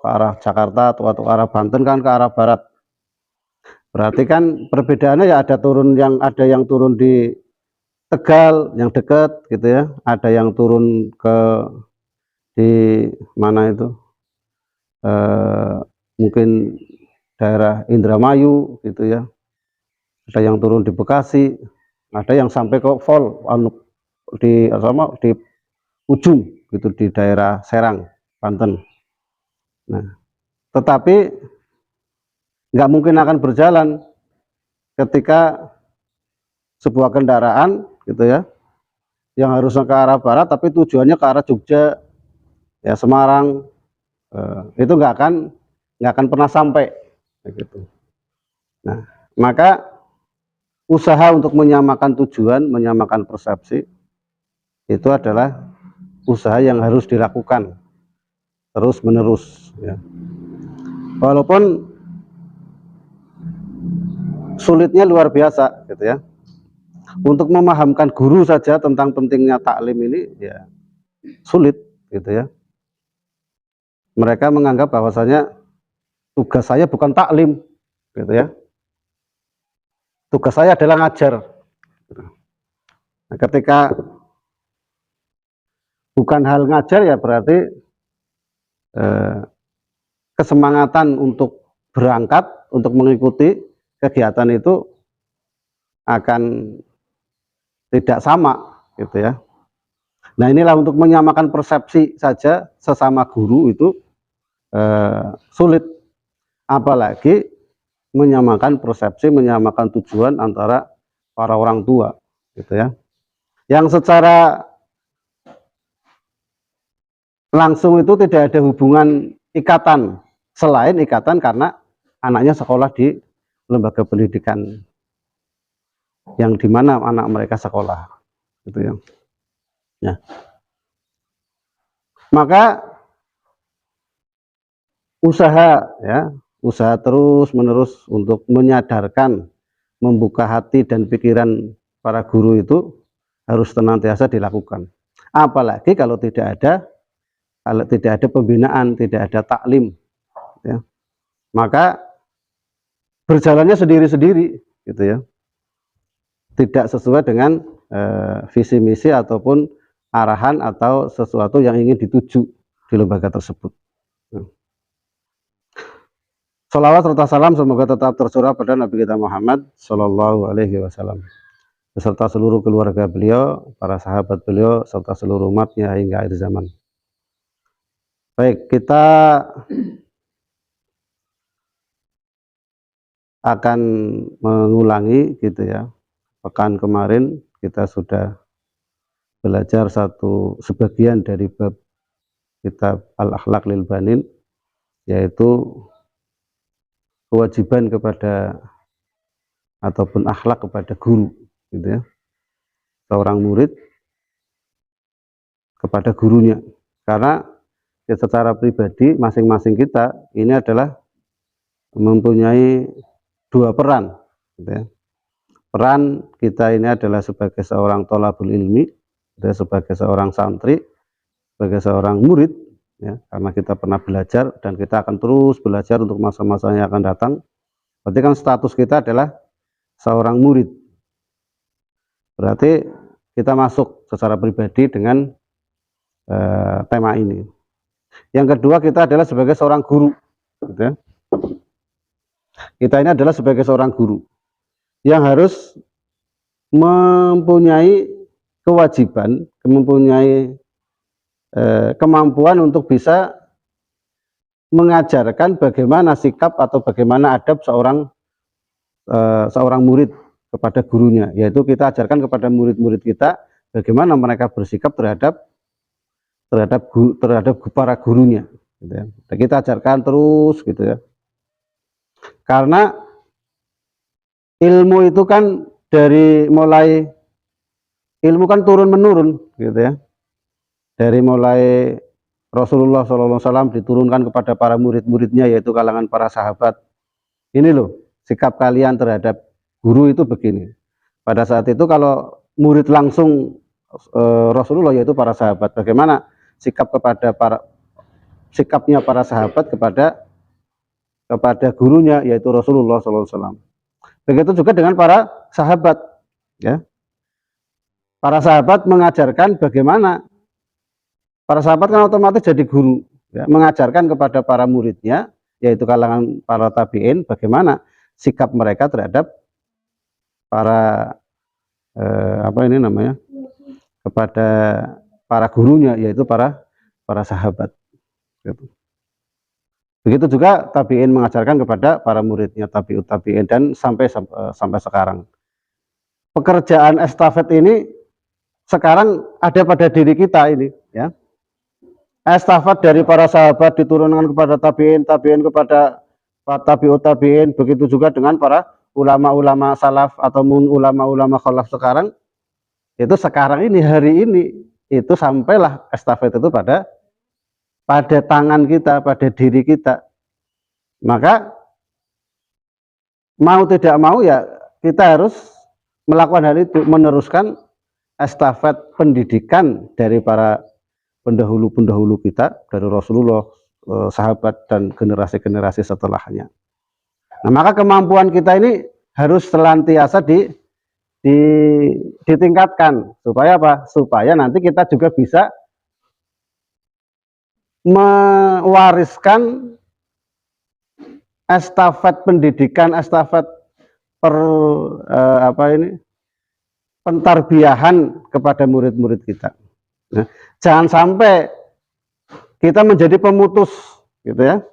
ke arah Jakarta atau ke arah Banten kan ke arah barat. Berarti kan perbedaannya ya ada yang turun di Tegal yang dekat gitu ya, ada yang turun di mana itu mungkin daerah Indramayu gitu ya, ada yang turun di Bekasi, ada yang sampai ke di ujung gitu di daerah Serang, Banten. Nah, tetapi nggak mungkin akan berjalan ketika sebuah kendaraan gitu ya, yang harusnya ke arah barat tapi tujuannya ke arah Jogja, ya Semarang, itu nggak akan pernah sampai gitu. Nah, maka usaha untuk menyamakan tujuan, menyamakan persepsi itu adalah usaha yang harus dilakukan terus menerus ya. Walaupun sulitnya luar biasa gitu ya. Untuk memahamkan guru saja tentang pentingnya taklim ini ya sulit gitu ya. Mereka menganggap bahwasanya tugas saya bukan taklim gitu ya. Tugas saya adalah ngajar. Nah, ketika bukan hal ngajar ya berarti kesemangatan untuk berangkat, untuk mengikuti kegiatan itu akan tidak sama gitu ya. Nah, inilah untuk menyamakan persepsi saja sesama guru itu sulit, apalagi menyamakan persepsi, menyamakan tujuan antara para orang tua gitu ya, yang secara langsung itu tidak ada hubungan ikatan selain ikatan karena anaknya sekolah di lembaga pendidikan yang dimana anak mereka sekolah gitu ya. Ya. Maka usaha terus menerus untuk menyadarkan, membuka hati dan pikiran para guru itu harus senantiasa dilakukan. Apalagi kalau tidak ada pembinaan, tidak ada taklim, ya, maka berjalannya sendiri-sendiri, gitu ya, tidak sesuai dengan visi misi ataupun arahan atau sesuatu yang ingin dituju di lembaga tersebut. Sholawat serta salam semoga tetap tercurah pada Nabi kita Muhammad Shallallahu Alaihi Wasallam beserta seluruh keluarga beliau, para sahabat beliau, serta seluruh umatnya hingga akhir zaman. Baik, kita akan mengulangi gitu ya. Pekan kemarin kita sudah belajar sebagian dari bab kitab Al-Akhlaq lil Banin, yaitu kewajiban kepada ataupun akhlak kepada guru gitu ya, seorang murid kepada gurunya, karena ya, secara pribadi masing-masing kita ini adalah mempunyai dua peran gitu ya. Peran kita ini adalah sebagai seorang thalabul ilmi, sebagai seorang santri, sebagai seorang murid ya, karena kita pernah belajar dan kita akan terus belajar untuk masa-masa yang akan datang. Berarti kan status kita adalah seorang murid. Berarti kita masuk secara pribadi dengan tema ini. Yang kedua, kita adalah sebagai seorang guru gitu ya. Kita ini adalah sebagai seorang guru yang harus mempunyai kewajiban, mempunyai kemampuan untuk bisa mengajarkan bagaimana sikap atau bagaimana adab seorang murid kepada gurunya, yaitu kita ajarkan kepada murid-murid kita bagaimana mereka bersikap terhadap para gurunya gitu ya. Kita ajarkan terus gitu ya, karena ilmu itu kan ilmu kan turun menurun gitu ya, dari mulai Rasulullah SAW diturunkan kepada para murid-muridnya, yaitu kalangan para sahabat. Ini loh sikap kalian terhadap guru itu begini. Pada saat itu kalau murid langsung Rasulullah, yaitu para sahabat, bagaimana sikap kepada para sikapnya para sahabat kepada gurunya yaitu Rasulullah SAW. Begitu juga dengan para sahabat, ya. Para sahabat mengajarkan bagaimana, para sahabat kan otomatis jadi guru, ya, mengajarkan kepada para muridnya, yaitu kalangan para tabi'in, bagaimana sikap mereka terhadap para kepada para gurunya, yaitu para sahabat. Gitu. Begitu juga tabi'in mengajarkan kepada para muridnya, tabi'ut tabi'in, dan sampai sekarang. Pekerjaan estafet ini sekarang ada pada diri kita ini, ya. Estafet dari para sahabat diturunkan kepada tabi'in, tabi'in kepada tabi'ut tabi'in, begitu juga dengan para ulama-ulama salaf atau ulama-ulama khalaf sekarang. Itu sekarang ini, hari ini, itu sampailah estafet itu pada tangan kita, pada diri kita. Maka mau tidak mau ya kita harus melakukan hal itu, meneruskan estafet pendidikan dari para pendahulu-pendahulu kita, dari Rasulullah, sahabat, dan generasi-generasi setelahnya. Nah, maka kemampuan kita ini harus senantiasa ditingkatkan. Supaya apa? Supaya nanti kita juga bisa mewariskan estafet pendidikan, estafet pentarbiyahan kepada murid-murid kita. Nah, jangan sampai kita menjadi pemutus, gitu ya.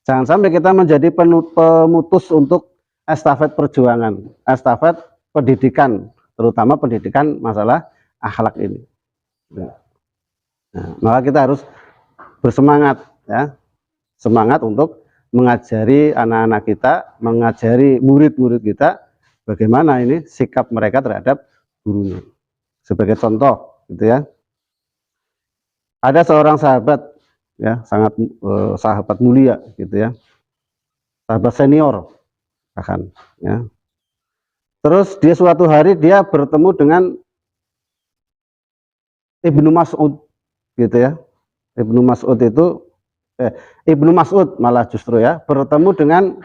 Jangan sampai kita menjadi pemutus untuk estafet perjuangan, estafet pendidikan, terutama pendidikan masalah akhlak ini. Nah, maka kita harus bersemangat, ya, semangat untuk mengajari anak-anak kita, mengajari murid-murid kita bagaimana ini sikap mereka terhadap gurunya. Sebagai contoh, gitu ya. Ada seorang sahabat, ya, sangat sahabat mulia, gitu ya, sahabat senior bahkan, ya. Terus dia suatu hari dia bertemu dengan Ibnu Mas'ud, gitu ya. Ibnu Mas'ud itu Ibnu Mas'ud malah justru, ya, bertemu dengan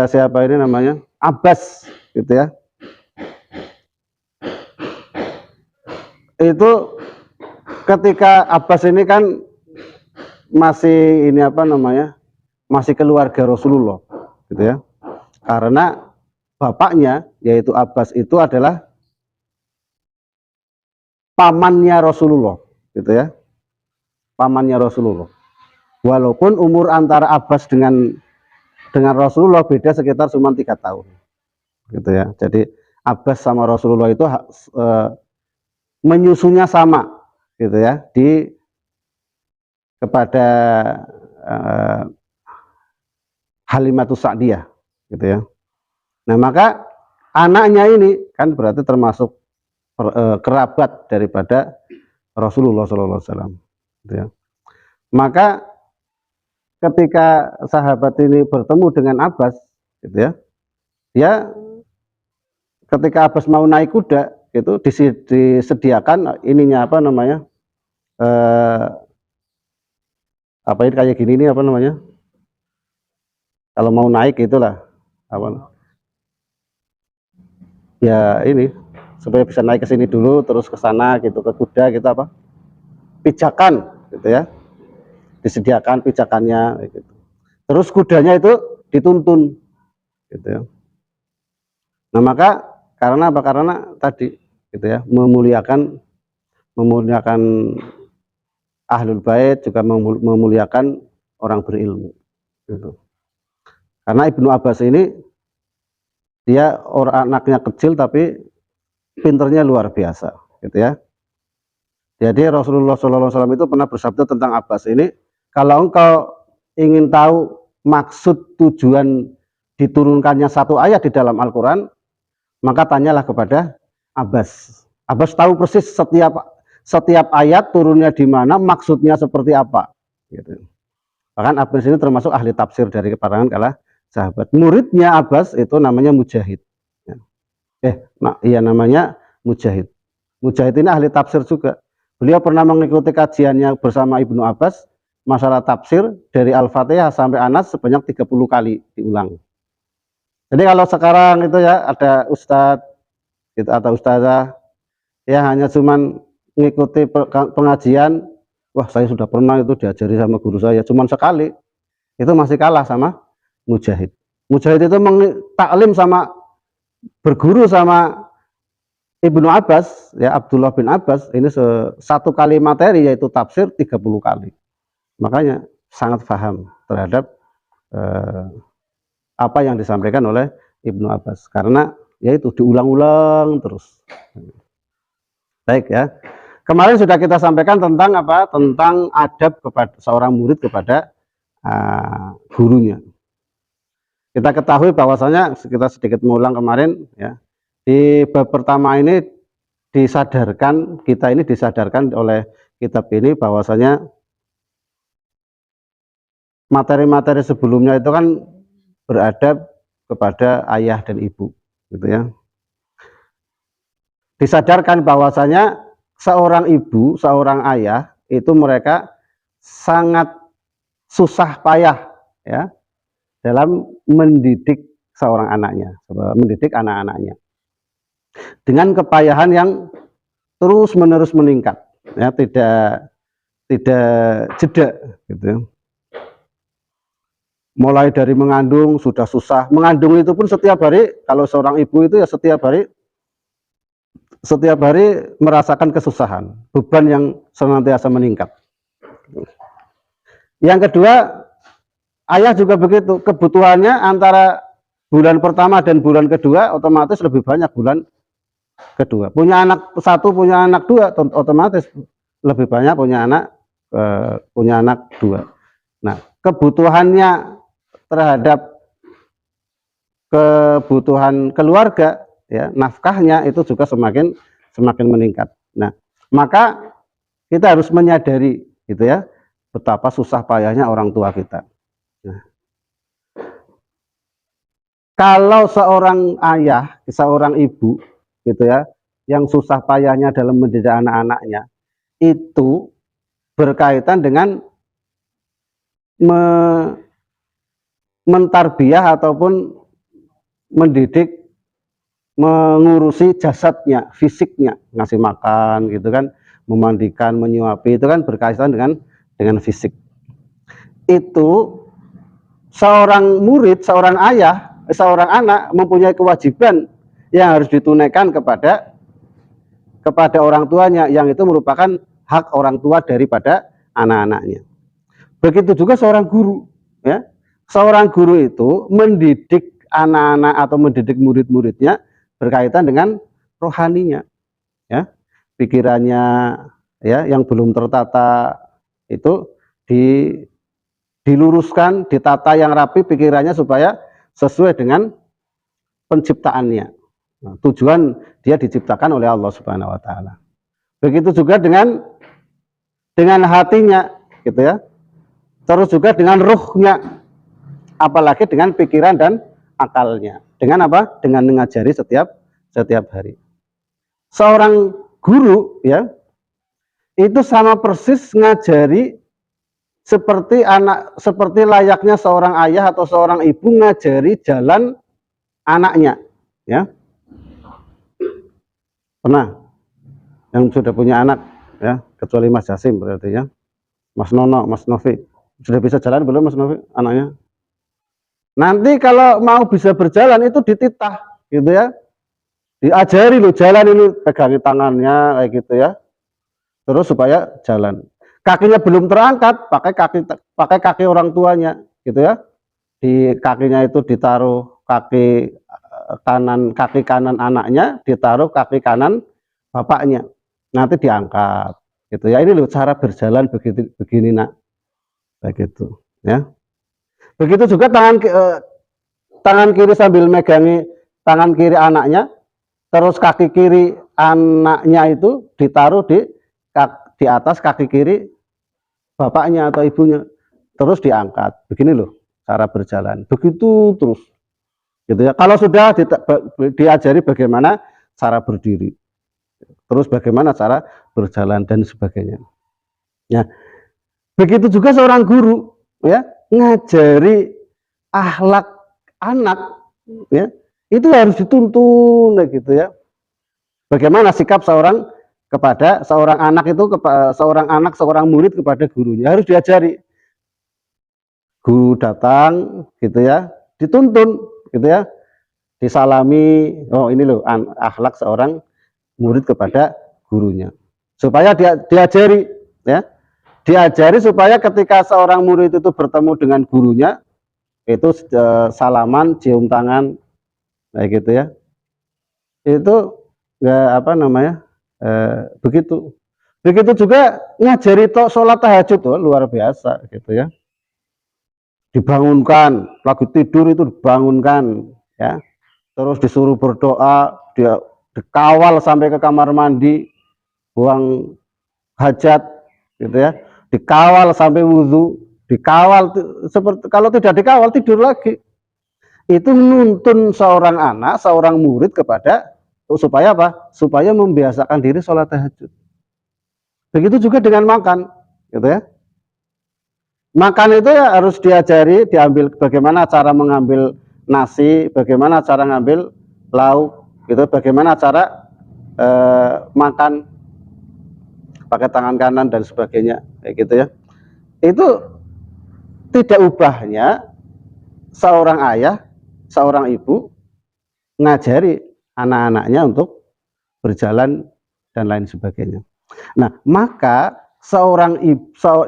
siapa ini namanya, Abbas, gitu ya. Itu ketika Abbas ini kan masih masih keluarga Rasulullah, gitu ya. Karena bapaknya yaitu Abbas itu adalah pamannya Rasulullah, gitu ya. Pamannya Rasulullah. Walaupun umur antara Abbas dengan Rasulullah beda sekitar cuma 3 tahun, gitu ya. Jadi Abbas sama Rasulullah itu menyusunya sama, gitu ya, kepada Halimatus Sa'diyah, gitu ya. Nah, maka anaknya ini kan berarti termasuk kerabat daripada Rasulullah SAW, gitu ya. Maka ketika sahabat ini bertemu dengan Abbas, gitu ya, dia ketika Abbas mau naik kuda itu disediakan ininya ini kayak gini, ini kalau mau naik itulah ya, ini supaya bisa naik ke sini dulu terus ke sana gitu, ke kuda gitu, pijakan, gitu ya, disediakan pijakannya gitu. Terus kudanya itu dituntun, gitu ya. Nah, maka karena apa? Karena tadi, gitu ya, memuliakan ahlul bait, juga memuliakan orang berilmu, gitu. Karena Ibnu Abbas ini dia anaknya kecil tapi pinternya luar biasa, gitu ya. Jadi Rasulullah SAW itu pernah bersabda tentang Abbas ini, kalau engkau ingin tahu maksud tujuan diturunkannya satu ayat di dalam Al-Quran, maka tanyalah kepada Abbas. Abbas tahu persis setiap ayat turunnya di mana, maksudnya seperti apa, gitu. Bahkan Abbas ini termasuk ahli tafsir dari kalangan sahabat. Muridnya Abbas itu namanya Mujahid. Namanya Mujahid. Mujahid ini ahli tafsir juga. Beliau pernah mengikuti kajiannya bersama Ibnu Abbas. masalah tafsir dari Al-Fatihah sampai Anas sebanyak 30 kali diulang. Jadi kalau sekarang itu ya ada ustadz gitu, atau ustazah ya hanya cuman mengikuti pengajian, wah saya sudah pernah itu diajari sama guru saya cuman sekali, itu masih kalah sama Mujahid. Mujahid itu taklim sama berguru sama Ibnu Abbas, ya Abdullah bin Abbas, ini satu kali materi yaitu tafsir 30 kali. Makanya sangat paham terhadap apa yang disampaikan oleh Ibnu Abbas, karena yaitu diulang-ulang terus. Baik ya. Kemarin sudah kita sampaikan tentang apa? Tentang adab kepada seorang murid kepada gurunya. Kita ketahui bahwasanya, kita sedikit mengulang kemarin ya. Di bab pertama ini kita ini disadarkan oleh kitab ini bahwasanya materi-materi sebelumnya itu kan beradab kepada ayah dan ibu, gitu ya. Disadarkan bahwasanya seorang ibu, seorang ayah itu mereka sangat susah payah ya dalam mendidik seorang anaknya, mendidik anak-anaknya dengan kepayahan yang terus-menerus meningkat, ya tidak jeda, gitu. Mulai dari mengandung sudah susah, mengandung itu pun setiap hari, kalau seorang ibu itu ya setiap hari merasakan kesusahan, beban yang senantiasa meningkat. Yang kedua, ayah juga begitu, kebutuhannya antara bulan pertama dan bulan kedua otomatis lebih banyak bulan kedua. Punya anak satu, punya anak dua, otomatis lebih banyak punya anak dua. Nah, kebutuhannya terhadap kebutuhan keluarga, ya, nafkahnya itu juga semakin meningkat. Nah, maka kita harus menyadari, gitu ya, betapa susah payahnya orang tua kita. Nah, kalau seorang ayah, seorang ibu, gitu ya, yang susah payahnya dalam mendidik anak-anaknya, itu berkaitan dengan mentarbiyah ataupun mendidik, mengurusi jasadnya, fisiknya, ngasih makan, gitu kan, memandikan, menyuapi, itu kan berkaitan dengan fisik. Itu seorang murid, seorang ayah, seorang anak mempunyai kewajiban yang harus ditunaikan kepada orang tuanya, yang itu merupakan hak orang tua daripada anak-anaknya. Begitu juga seorang guru, ya. Seorang guru itu mendidik anak-anak atau mendidik murid-muridnya berkaitan dengan rohaninya, ya. Pikirannya, ya, yang belum tertata itu diluruskan, ditata yang rapi pikirannya supaya sesuai dengan penciptaannya. Nah, tujuan dia diciptakan oleh Allah Subhanahu wa taala. Begitu juga dengan hatinya, gitu ya. Terus juga dengan ruhnya, apalagi dengan pikiran dan akalnya. Dengan apa? Dengan mengajari setiap hari. Seorang guru, ya, itu sama persis ngajari seperti layaknya seorang ayah atau seorang ibu ngajari jalan anaknya, ya. Pernah yang sudah punya anak, ya, kecuali Mas Jasim berarti, ya. Mas Nono, Mas Novi, sudah bisa jalan belum Mas Novi anaknya? Nanti kalau mau bisa berjalan itu dititah, gitu ya. Diajari lo jalan ini, pegangi tangannya kayak gitu, ya. Terus supaya jalan. Kakinya belum terangkat, pakai kaki orang tuanya, gitu ya. Di kakinya itu ditaruh kaki kanan anaknya, ditaruh kaki kanan bapaknya. Nanti diangkat, gitu ya. Ini loh cara berjalan begini nak, begitu, ya. Begitu juga tangan kiri sambil megangi tangan kiri anaknya, terus kaki kiri anaknya itu ditaruh di atas kaki kiri bapaknya atau ibunya, terus diangkat. Begini loh cara berjalan, begitu terus, gitu ya. Kalau sudah diajari bagaimana cara berdiri, terus bagaimana cara berjalan dan sebagainya. Ya, Begitu juga seorang guru, ya, ngajari akhlak anak, ya, itu harus dituntun, gitu ya. Bagaimana sikap seorang anak itu, seorang murid kepada gurunya, harus diajari. Guru datang, gitu ya, dituntun, gitu ya, disalami. Oh, ini loh akhlak seorang murid kepada gurunya, supaya dia diajari, ya, diajari supaya ketika seorang murid itu bertemu dengan gurunya itu salaman, cium tangan, kayak gitu ya. Itu nggak apa namanya, begitu. Begitu juga ngajari sholat tahajud, tuh luar biasa, gitu ya. Dibangunkan, lagi tidur itu dibangunkan, ya. Terus disuruh berdoa, dia dikawal sampai ke kamar mandi, buang hajat, gitu ya. Dikawal sampai wudhu, dikawal, seperti kalau tidak dikawal tidur lagi. Itu menuntun seorang anak, seorang murid kepada supaya apa? Supaya membiasakan diri sholat tahajud. Begitu juga dengan makan, gitu ya. Makan itu ya harus diajari, diambil bagaimana cara mengambil nasi, bagaimana cara ngambil lauk, gitu, bagaimana cara makan pakai tangan kanan dan sebagainya, kayak gitu ya. Itu tidak ubahnya seorang ayah, seorang ibu ngajari anak-anaknya untuk berjalan dan lain sebagainya. Nah, maka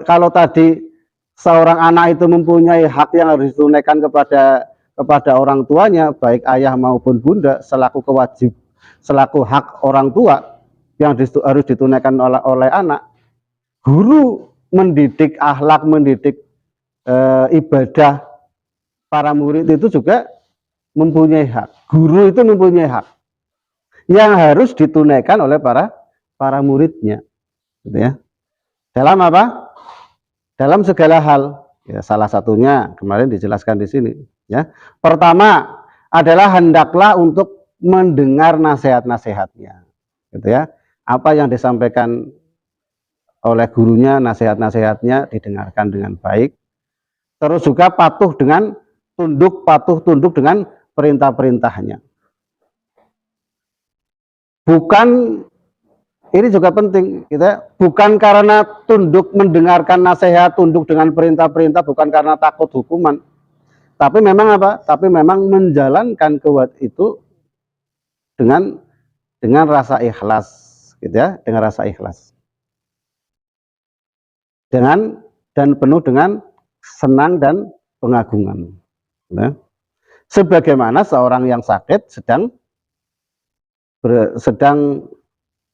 kalau tadi seorang anak itu mempunyai hak yang harus ditunaikan kepada orang tuanya, baik ayah maupun bunda, selaku hak orang tua yang harus ditunaikan oleh anak. Guru mendidik akhlak, mendidik ibadah para murid itu juga mempunyai hak. Guru itu mempunyai hak yang harus ditunaikan oleh para muridnya, gitu ya. Dalam apa? Dalam segala hal. Ya, salah satunya kemarin dijelaskan di sini. Ya, pertama adalah hendaklah untuk mendengar nasihat-nasihatnya, gitu ya. Apa yang disampaikan oleh gurunya, nasihat-nasihatnya didengarkan dengan baik. Terus juga patuh tunduk dengan perintah-perintahnya. Bukan, ini juga penting, gitu ya, bukan karena tunduk mendengarkan nasihat, tunduk dengan perintah-perintah, bukan karena takut hukuman, tapi memang apa? Tapi memang menjalankan kewajiban itu dengan rasa ikhlas, gitu ya, dengan rasa ikhlas, dan penuh dengan senang dan pengagungan. Nah, sebagaimana seorang yang sakit sedang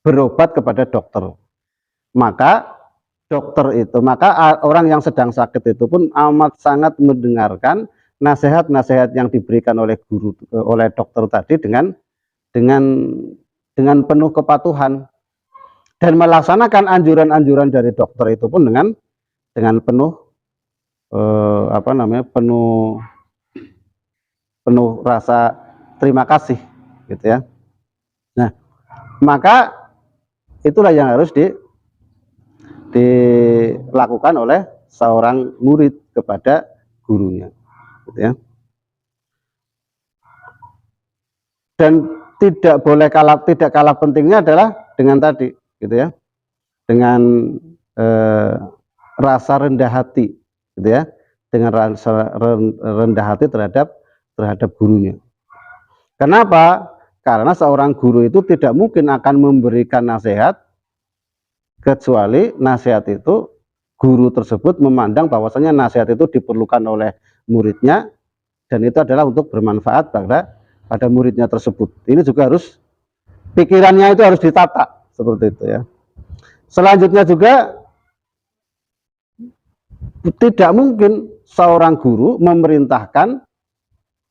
berobat kepada dokter, maka orang yang sedang sakit itu pun amat sangat mendengarkan nasihat-nasihat yang diberikan oleh dokter tadi dengan penuh kepatuhan, dan melaksanakan anjuran-anjuran dari dokter itu pun dengan penuh penuh rasa terima kasih, gitu ya. Nah, maka itulah yang harus dilakukan oleh seorang murid kepada gurunya, gitu ya. Dan tidak kalah pentingnya adalah dengan tadi, gitu ya, dengan rasa rendah hati, gitu ya, dengan rasa rendah hati terhadap gurunya. Kenapa? Karena seorang guru itu tidak mungkin akan memberikan nasihat kecuali nasihat itu guru tersebut memandang bahwasanya nasihat itu diperlukan oleh muridnya, dan itu adalah untuk bermanfaat pada muridnya tersebut. Ini juga harus, pikirannya itu harus ditata seperti itu ya. Selanjutnya juga tidak mungkin seorang guru memerintahkan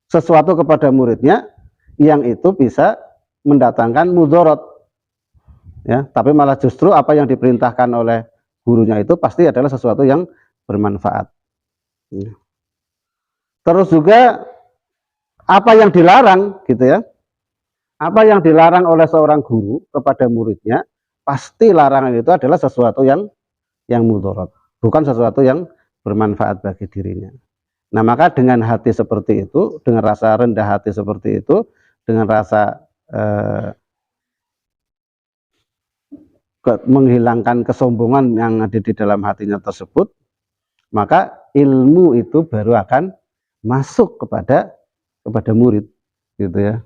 sesuatu kepada muridnya yang itu bisa mendatangkan mudorot, ya, tapi malah justru apa yang diperintahkan oleh gurunya itu pasti adalah sesuatu yang bermanfaat. Terus juga apa yang dilarang, gitu ya, apa yang dilarang oleh seorang guru kepada muridnya, pasti larangan itu adalah sesuatu yang mudorot. bukan sesuatu yang bermanfaat bagi dirinya. Nah, maka dengan hati seperti itu, dengan rasa rendah hati seperti itu, dengan rasa menghilangkan kesombongan yang ada di dalam hatinya tersebut, maka ilmu itu baru akan masuk kepada murid, gitu ya.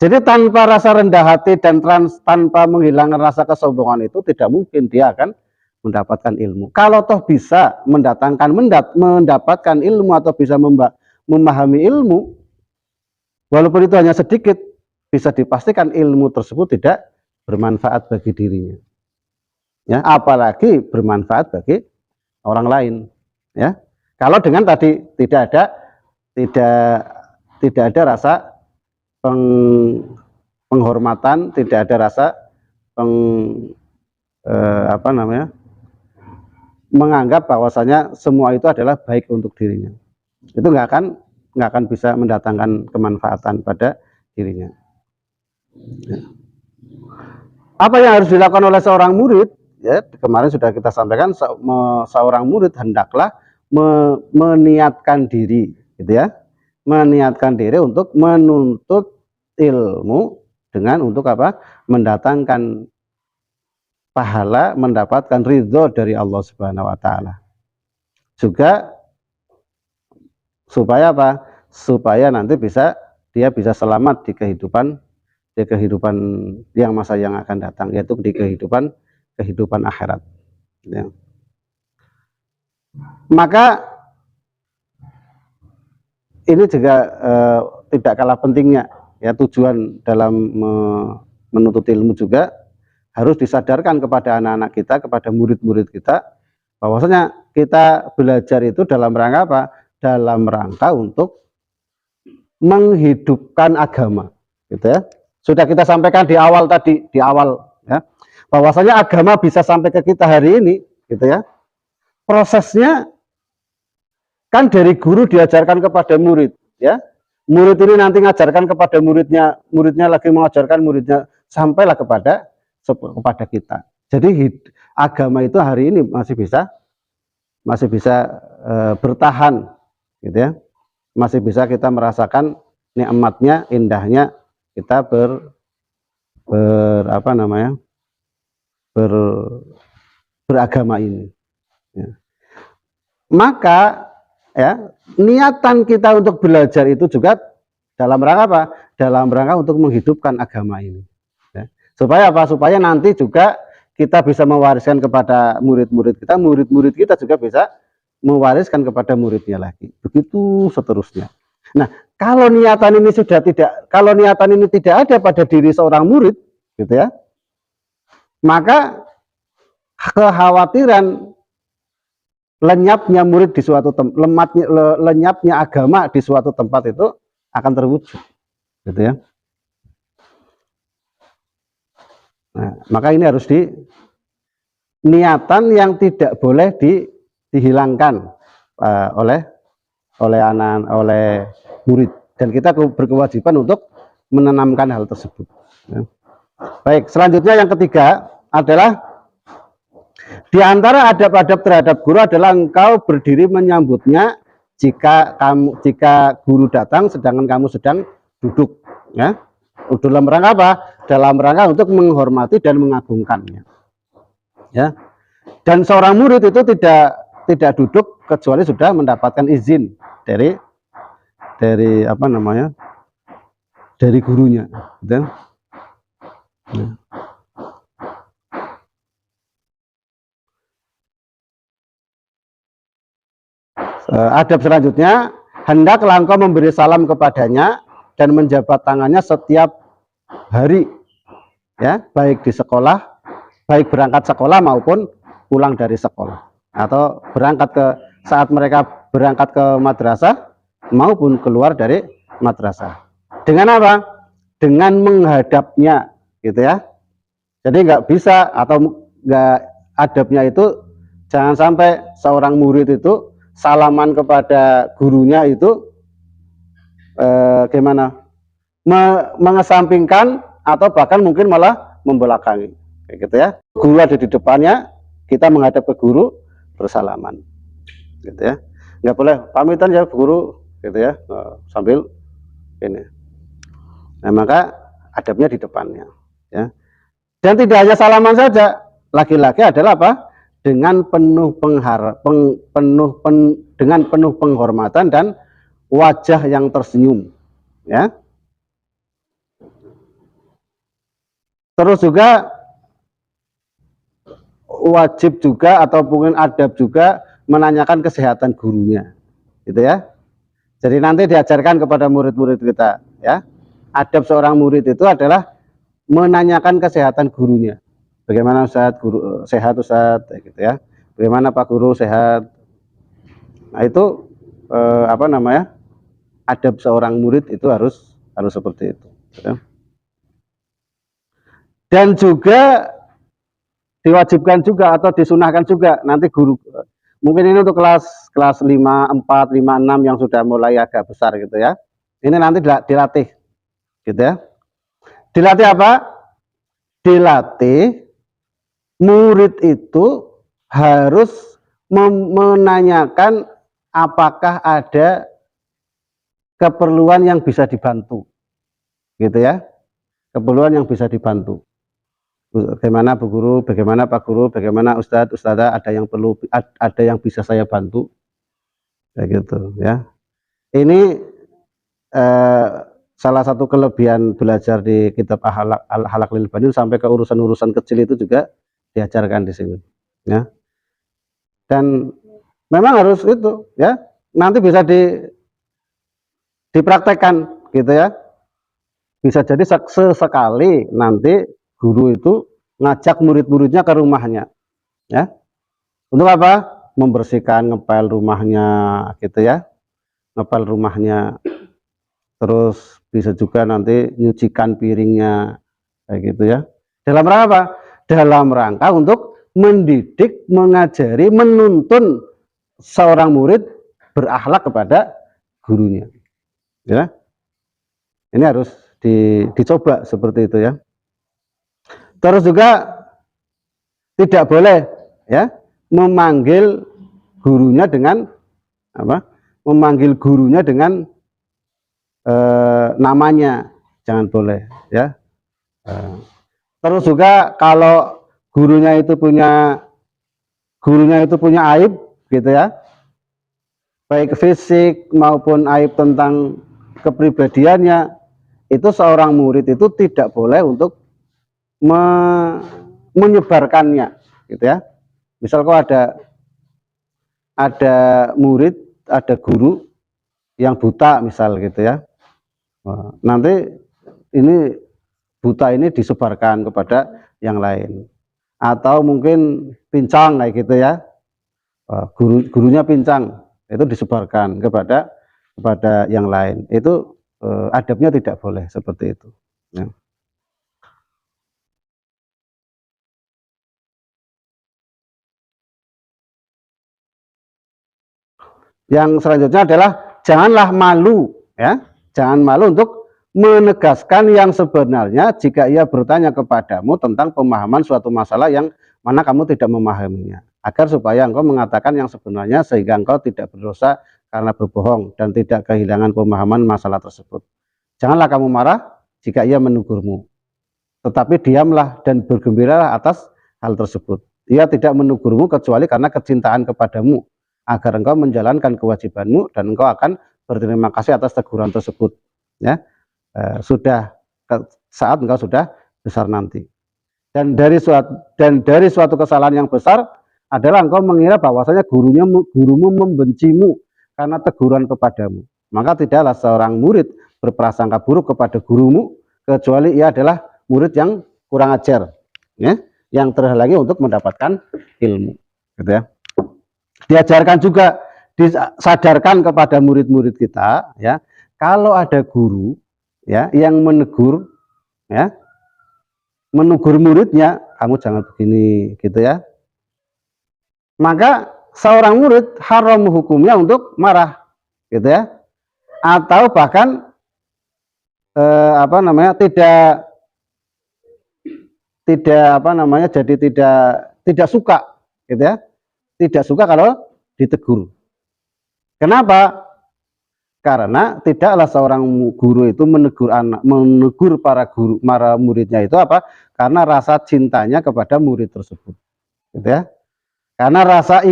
Jadi tanpa rasa rendah hati dan tanpa menghilangkan rasa kesombongan itu tidak mungkin dia akan mendapatkan ilmu. Kalau toh bisa mendapatkan ilmu atau bisa memahami ilmu, walaupun itu hanya sedikit, bisa dipastikan ilmu tersebut tidak bermanfaat bagi dirinya. Ya, apalagi bermanfaat bagi orang lain. Ya, kalau dengan tadi tidak ada rasa penghormatan, tidak ada rasa menganggap bahwasanya semua itu adalah baik untuk dirinya, itu nggak akan bisa mendatangkan kemanfaatan pada dirinya. Ya. Apa yang harus dilakukan oleh seorang murid? Ya, kemarin sudah kita sampaikan, seorang murid hendaklah meniatkan diri, gitu ya, meniatkan diri untuk menuntut ilmu dengan untuk apa? Mendatangkan pahala, mendapatkan ridho dari Allah Subhanahu wa taala. Juga supaya apa? Supaya nanti dia bisa selamat di kehidupan yang masa yang akan datang, yaitu di kehidupan akhirat. Ya. Maka ini juga tidak kalah pentingnya, ya, tujuan dalam menuntut ilmu juga harus disadarkan kepada anak-anak kita, kepada murid-murid kita, bahwasanya kita belajar itu dalam rangka apa? Dalam rangka untuk menghidupkan agama, gitu ya. Sudah kita sampaikan di awal ya, bahwasanya agama bisa sampai ke kita hari ini, gitu ya. Prosesnya kan dari guru diajarkan kepada murid, ya. Murid ini nanti ngajarkan kepada muridnya, muridnya lagi mengajarkan muridnya, sampailah kepada kita. Jadi agama itu hari ini masih bisa bertahan, gitu ya. Masih bisa kita merasakan nikmatnya, indahnya kita beragama ini. Ya. Maka ya, niatan kita untuk belajar itu juga dalam rangka apa? Dalam rangka untuk menghidupkan agama ini. Ya. Supaya apa? Supaya nanti juga kita bisa mewariskan kepada murid-murid kita, murid-murid kita juga bisa mewariskan kepada muridnya lagi. Begitu seterusnya. Nah, kalau niatan ini tidak ada pada diri seorang murid, gitu ya, maka kekhawatiran lenyapnya murid di suatu lenyapnya agama di suatu tempat itu akan terwujud, gitu ya. Nah, maka ini harus niatan yang tidak boleh dihilangkan oleh murid, dan kita berkewajiban untuk menanamkan hal tersebut. Ya. Baik, selanjutnya yang ketiga adalah di antara adab-adab terhadap guru adalah engkau berdiri menyambutnya jika guru datang sedangkan kamu sedang duduk, ya. Dalam rangka apa? Dalam rangka untuk menghormati dan mengagungkannya. Ya. Dan seorang murid itu tidak duduk kecuali sudah mendapatkan izin dari dari gurunya, gitu. Ya. Adab selanjutnya, hendaklah engkau memberi salam kepadanya dan menjabat tangannya setiap hari, ya, baik di sekolah, baik berangkat sekolah maupun pulang dari sekolah, atau saat mereka berangkat ke madrasah maupun keluar dari madrasah. Dengan apa? Dengan menghadapnya, gitu ya. Jadi nggak bisa, atau nggak, adabnya itu jangan sampai seorang murid itu salaman kepada gurunya itu mengesampingkan atau bahkan mungkin malah membelakangi, kayak gitu ya. Guru ada di depannya, kita menghadap ke guru, bersalaman, gitu ya. Nggak boleh pamitan ya Bu Guru, gitu ya, sambil ini. Nah, maka adabnya di depannya, ya. Dan tidak hanya salaman saja, laki-laki adalah apa? Dengan penuh dengan penuh penghormatan dan wajah yang tersenyum, ya. Terus juga wajib juga atau mungkin adab juga menanyakan kesehatan gurunya, gitu ya. Jadi nanti diajarkan kepada murid-murid kita, ya. Adab seorang murid itu adalah menanyakan kesehatan gurunya. Bagaimana Ustaz, guru sehat Ustaz, gitu ya. Bagaimana Pak Guru sehat. Nah, itu apa namanya? Adab seorang murid itu harus seperti itu, gitu. Dan juga diwajibkan juga atau disunahkan juga nanti guru, mungkin ini untuk kelas 5, 4, 5, 6 yang sudah mulai agak besar gitu ya. Ini nanti dilatih gitu ya. Dilatih apa? Dilatih murid itu harus menanyakan apakah ada keperluan yang bisa dibantu. Gitu ya. Keperluan yang bisa dibantu. Bagaimana Bu Guru, bagaimana Pak Guru, bagaimana Ustadz, Ustadzah, ada yang perlu, ada yang bisa saya bantu, kayak gitu ya. Ini salah satu kelebihan belajar di kitab Al-Halak Lil Banin, sampai ke urusan-urusan kecil itu juga diajarkan di sini, ya. Dan memang harus itu, ya. Nanti bisa dipraktekkan, gitu ya. Bisa jadi sesekali nanti guru itu ngajak murid-muridnya ke rumahnya, ya. Untuk apa? Membersihkan, ngepel rumahnya, gitu ya. Ngepel rumahnya. Terus bisa juga nanti nyucikan piringnya, kayak gitu ya. Dalam rangka apa? Dalam rangka untuk mendidik, mengajari, menuntun seorang murid berakhlak kepada gurunya, ya. Ini harus dicoba seperti itu ya. Terus juga tidak boleh ya memanggil gurunya dengan apa? Memanggil gurunya dengan namanya, jangan boleh ya. Terus juga kalau gurunya itu punya aib gitu ya, baik fisik maupun aib tentang kepribadiannya, itu seorang murid itu tidak boleh untuk menyebarkannya, gitu ya. Misal kok ada murid, ada guru yang buta misal gitu ya. Nanti ini buta ini disebarkan kepada yang lain, atau mungkin pincang kayak gitu ya. Gurunya pincang, itu disebarkan kepada yang lain. Itu adabnya tidak boleh seperti itu, ya. Yang selanjutnya adalah janganlah malu, ya. Jangan malu untuk menegaskan yang sebenarnya jika ia bertanya kepadamu tentang pemahaman suatu masalah yang mana kamu tidak memahaminya, agar supaya engkau mengatakan yang sebenarnya sehingga engkau tidak berdosa karena berbohong dan tidak kehilangan pemahaman masalah tersebut. Janganlah kamu marah jika ia menegurmu, tetapi diamlah dan bergembiralah atas hal tersebut. Ia tidak menegurmu kecuali karena kecintaan kepadamu, agar engkau menjalankan kewajibanmu dan engkau akan berterima kasih atas teguran tersebut, ya. Sudah saat engkau sudah besar nanti. Dan dari suatu kesalahan yang besar adalah engkau mengira bahwasanya gurumu membencimu karena teguran kepadamu. Maka tidaklah seorang murid berprasangka buruk kepada gurumu kecuali ia adalah murid yang kurang ajar, ya, yang terhalangi untuk mendapatkan ilmu, gitu ya. Diajarkan juga, disadarkan kepada murid-murid kita, ya, kalau ada guru ya yang menegur, ya, menegur muridnya, kamu jangan begini, gitu ya. Maka seorang murid haram hukumnya untuk marah, gitu ya, atau bahkan apa namanya, tidak apa namanya, jadi tidak suka, gitu ya, tidak suka kalau ditegur. Kenapa? Karena tidaklah seorang guru itu menegur para muridnya itu apa? Karena rasa cintanya kepada murid tersebut, gitu ya. Karena rasa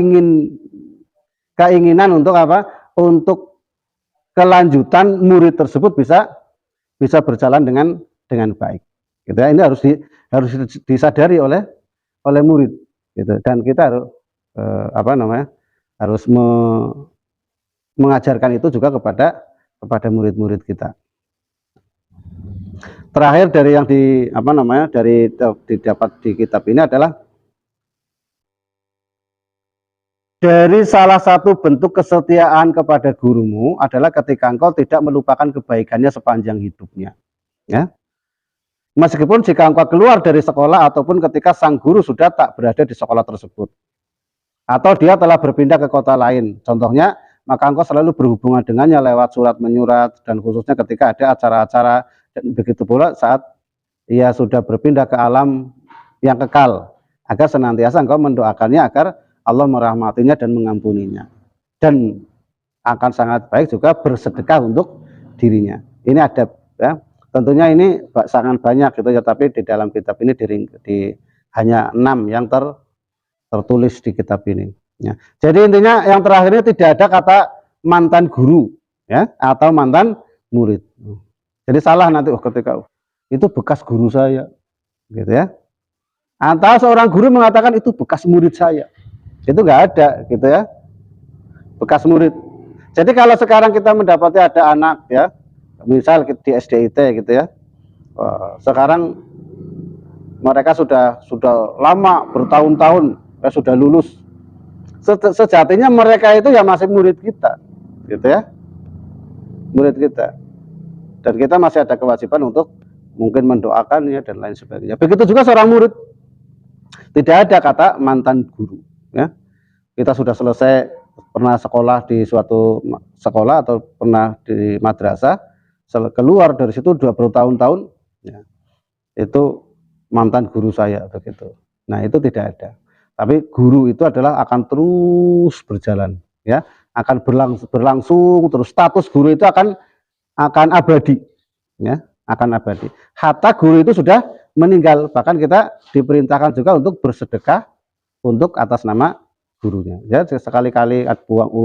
keinginan untuk apa? Untuk kelanjutan murid tersebut bisa berjalan dengan baik, gitu ya. Ini harus disadari oleh murid, gitu. Dan kita harus harus mengajarkan itu juga kepada murid-murid kita. Terakhir dari yang didapat di kitab ini adalah dari salah satu bentuk kesetiaan kepada gurumu adalah ketika engkau tidak melupakan kebaikannya sepanjang hidupnya. Ya. Meskipun jika engkau keluar dari sekolah ataupun ketika sang guru sudah tak berada di sekolah tersebut, atau dia telah berpindah ke kota lain, contohnya, maka engkau selalu berhubungan dengannya lewat surat menyurat, dan khususnya ketika ada acara-acara, dan begitu pula saat ia sudah berpindah ke alam yang kekal, agar senantiasa engkau mendoakannya agar Allah merahmatinya dan mengampuninya. Dan akan sangat baik juga bersedekah untuk dirinya. Ini adab, ya. Tentunya ini sangat banyak gitu ya, tapi di dalam kitab ini hanya 6 yang tertulis di kitab ini. Ya. Jadi intinya yang terakhir ini tidak ada kata mantan guru, ya, atau mantan murid. Jadi salah nanti ketika itu bekas guru saya, gitu ya. Atau seorang guru mengatakan itu bekas murid saya, itu nggak ada, gitu ya, bekas murid. Jadi kalau sekarang kita mendapati ada anak, ya, misal di SDIT, gitu ya, sekarang mereka sudah lama bertahun-tahun sudah lulus. Sejatinya mereka itu ya masih murid kita, gitu ya, murid kita, dan kita masih ada kewajiban untuk mungkin mendoakannya dan lain sebagainya. Begitu juga seorang murid, tidak ada kata mantan guru, ya. Kita sudah selesai pernah sekolah di suatu sekolah atau pernah di madrasah, keluar dari situ 20 tahun-tahun, ya, itu mantan guru saya, begitu. Nah, itu tidak ada. Tapi guru itu adalah akan terus berjalan, ya, akan berlangsung terus. Status guru itu akan abadi, ya, akan abadi. Hatta guru itu sudah meninggal, bahkan kita diperintahkan juga untuk bersedekah untuk atas nama gurunya. Ya, sekali-kali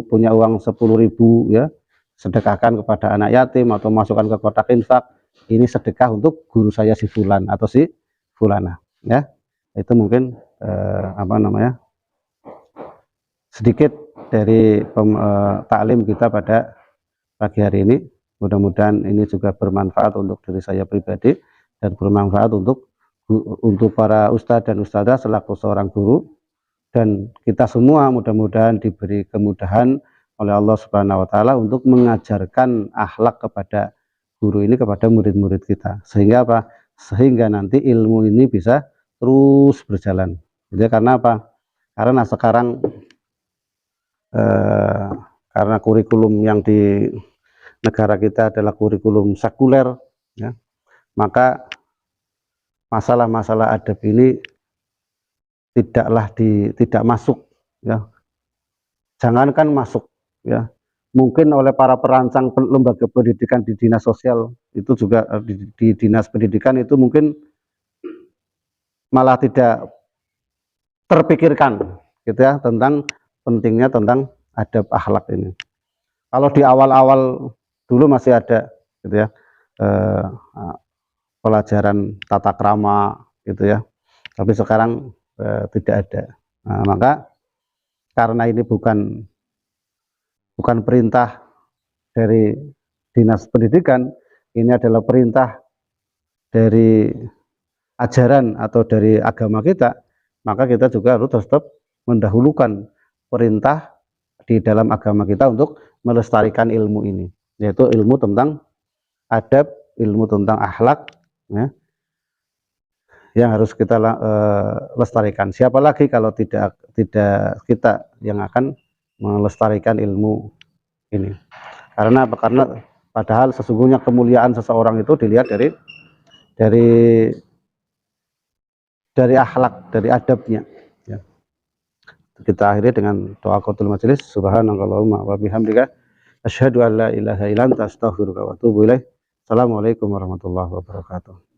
punya uang 10.000, ya, sedekahkan kepada anak yatim atau masukkan ke kotak infak. Ini sedekah untuk guru saya si fulan atau si fulana, ya. Itu mungkin sedikit dari taklim kita pada pagi hari ini. Mudah-mudahan ini juga bermanfaat untuk diri saya pribadi dan bermanfaat untuk para ustadz dan ustadzah selaku seorang guru, dan kita semua mudah-mudahan diberi kemudahan oleh Allah Subhanahu wa taala untuk mengajarkan akhlak kepada guru ini kepada murid-murid kita, sehingga apa? Sehingga nanti ilmu ini bisa terus berjalan. Jadi karena apa? Karena sekarang karena kurikulum yang di negara kita adalah kurikulum sekuler, ya, maka masalah-masalah adab ini tidak masuk, ya. Jangankan masuk, ya, mungkin oleh para perancang lembaga pendidikan di dinas sosial itu juga di dinas pendidikan itu mungkin malah tidak terpikirkan, gitu ya, tentang pentingnya tentang adab akhlak ini. Kalau di awal-awal dulu masih ada, gitu ya, pelajaran tata krama, gitu ya, tapi sekarang tidak ada. Nah, maka karena ini bukan perintah dari dinas pendidikan, ini adalah perintah dari ajaran atau dari agama kita, maka kita juga harus tetap mendahulukan perintah di dalam agama kita untuk melestarikan ilmu ini, yaitu ilmu tentang adab, ilmu tentang akhlak, ya, yang harus kita lestarikan. Siapa lagi kalau tidak kita yang akan melestarikan ilmu ini? Karena padahal sesungguhnya kemuliaan seseorang itu dilihat dari akhlak, dari adabnya, ya. kita akhiri dengan doa qatul majelis. Subhanakallahumma wa bihamdika asyhadu an la ilaha illa anta astaghfiruka wa atubu ilaik. Assalamualaikum warahmatullahi wabarakatuh.